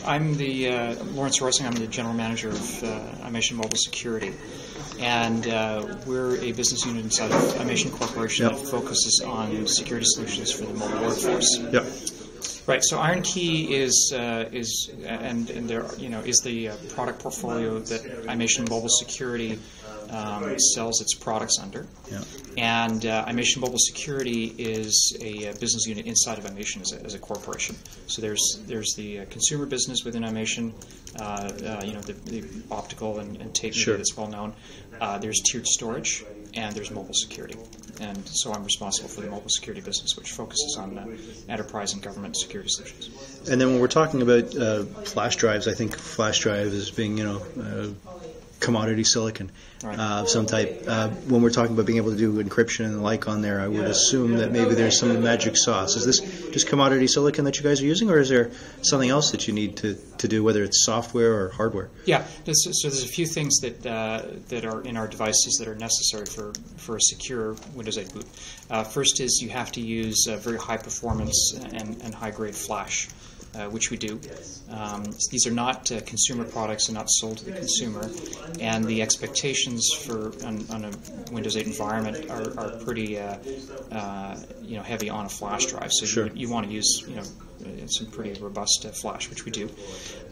I'm the Lawrence Rorsing. I'm the general manager of Imation Mobile Security, and we're a business unit inside of Imation Corporation that focuses on security solutions for the mobile workforce. Yep. Right. So Iron Key is there is the product portfolio that Imation Mobile Security sells its products under. Yeah. And Imation Mobile Security is a business unit inside of Imation as a corporation. So there's the consumer business within Imation, the optical and tape media that's well known. There's tiered storage, and there's mobile security. And so I'm responsible for the mobile security business, which focuses on enterprise and government security solutions. And then when we're talking about flash drives, I think flash drive is being, commodity silicon of some type. When we're talking about being able to do encryption and the like on there, I would assume that maybe there's some magic sauce. Is this just commodity silicon that you guys are using, or is there something else that you need to do, whether it's software or hardware? Yeah, so there's a few things that are in our devices that are necessary for a secure Windows 8 boot. First is you have to use very high performance and high grade flash. Which we do. These are not consumer products and not sold to the consumer, and the expectations on a Windows 8 environment are pretty heavy on a flash drive. So you want to use some pretty robust flash, which we do.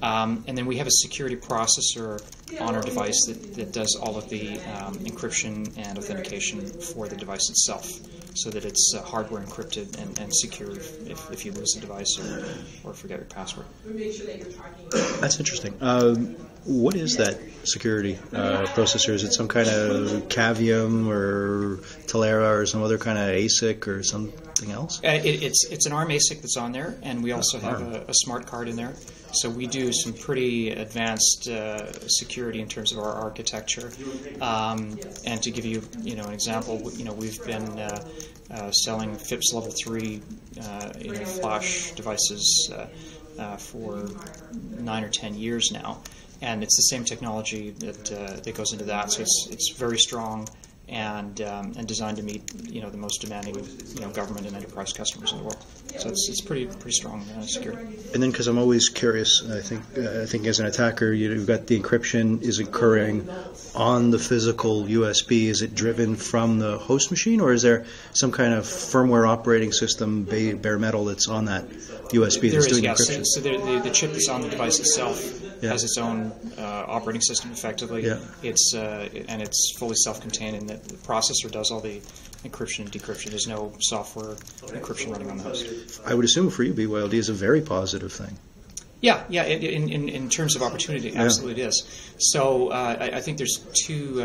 And then we have a security processor on our device that does all of the encryption and authentication for the device itself, so that it's hardware encrypted and secure if you lose the device or forget your password. That's interesting. What is that security processor? Is it some kind of Cavium or Telera or some other kind of ASIC or something else? It's an ARM ASIC that's on there, and we also have a smart card in there. So we do some pretty advanced security in terms of our architecture. And to give you an example, we've been selling FIPS Level 3 flash devices for 9 or 10 years now, and it's the same technology that goes into that. So it's very strong and designed to meet the most demanding government and enterprise customers in the world. So it's pretty strong security. And then, because I'm always curious, I think as an attacker, you've got the encryption is occurring on the physical USB. Is it driven from the host machine, or is there some kind of firmware operating system, bare metal, that's on that USB that's doing encryption? So the chip that's on the device itself has its own operating system, effectively. Yeah. It's fully self-contained, and the processor does all the encryption and decryption. There's no software encryption running on the host. I would assume for you, BYOD is a very positive thing. Yeah. In terms of opportunity, absolutely it is. So I think there's two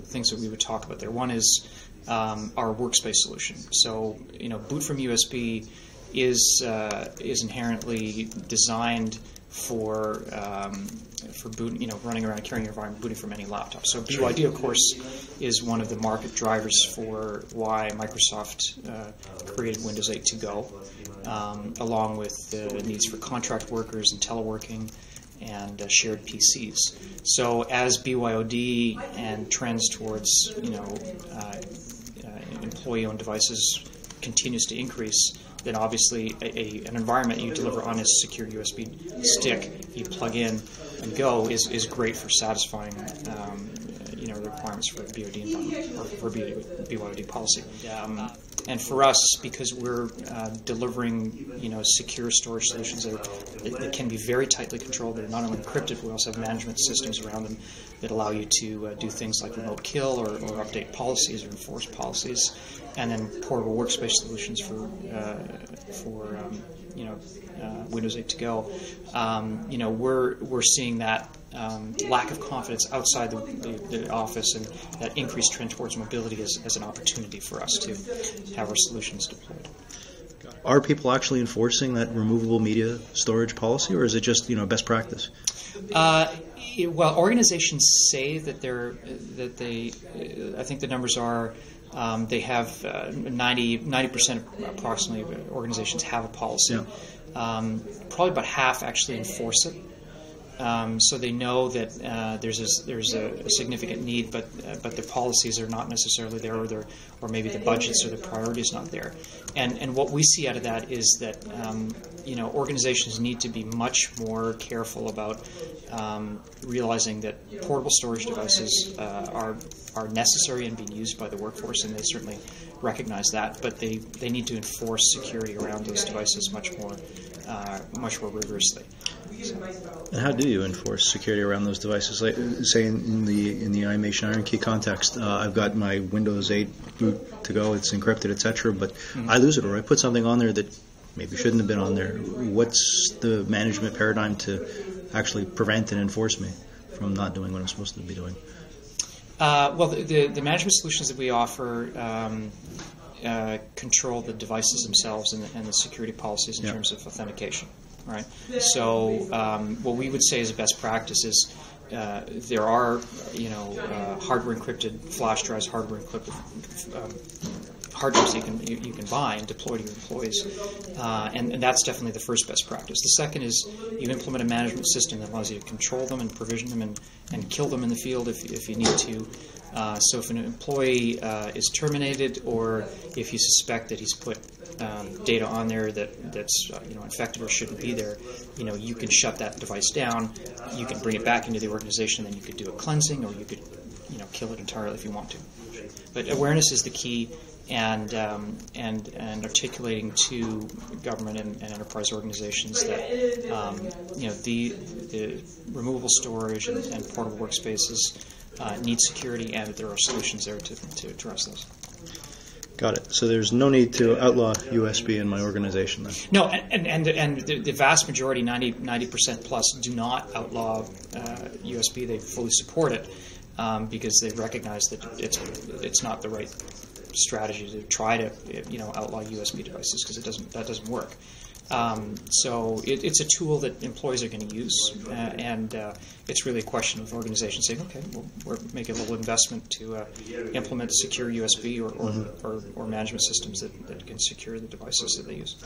things that we would talk about there. One is our workspace solution. So boot from USB is inherently designed for boot, running around carrying your environment, booting from any laptop. So BYOD, of course, is one of the market drivers for why Microsoft created Windows 8 to go, along with the needs for contract workers and teleworking and shared PCs. So as BYOD and trends towards employee-owned devices continues to increase, then obviously an environment you deliver on a secure USB stick, you plug in and go, is great for satisfying the requirements for BYOD environment or for BYOD policy. And for us, because we're delivering secure storage solutions that can be very tightly controlled, that are not only encrypted, but we also have management systems around them that allow you to do things like remote kill or update policies or enforce policies, and then portable workspace solutions for Windows 8 to go. We're seeing that lack of confidence outside the office, and that increased trend towards mobility as an opportunity for us to have our solutions deployed. Are people actually enforcing that removable media storage policy, or is it just best practice? Well, organizations say that they. I think the numbers are. They have 90% approximately of organizations have a policy. Yeah. Probably about half actually enforce it. So they know that there's a significant need, but the policies are not necessarily there, or maybe the budgets or the priorities not there. And what we see out of that is that organizations need to be much more careful about realizing that portable storage devices are necessary and being used by the workforce, and they certainly recognize that. But they need to enforce security around those devices much more rigorously. And how do you enforce security around those devices? Like, say in the Imation Iron Key context, I've got my Windows 8 boot to go, it's encrypted, etc. But I lose it, or I put something on there that maybe shouldn't have been on there. What's the management paradigm to actually prevent and enforce me from not doing what I'm supposed to be doing? Well, the management solutions that we offer control the devices themselves and the security policies in terms of authentication. Right. So what we would say as a best practice is there are hardware encrypted flash drives, hardware encrypted hard drives you can buy and deploy to your employees, and that's definitely the first best practice. The second is you implement a management system that allows you to control them and provision them and kill them in the field if you need to. So if an employee is terminated, or if you suspect that he's put data on there that's infected or shouldn't be there, you can shut that device down. You can bring it back into the organization, then you could do a cleansing, or you could kill it entirely if you want to. But awareness is the key, and articulating to government and enterprise organizations that the removable storage and portable workspaces need security, and that there are solutions there to address those. Got it. So there's no need to outlaw USB in my organization then? No, and the vast majority, 90% plus, do not outlaw USB. They fully support it because they recognize that it's not the right strategy to try to outlaw USB devices, because that doesn't work. So it's a tool that employees are going to use, and it's really a question of organizations saying, okay, well, we're making a little investment to implement secure USB or management systems that can secure the devices that they use.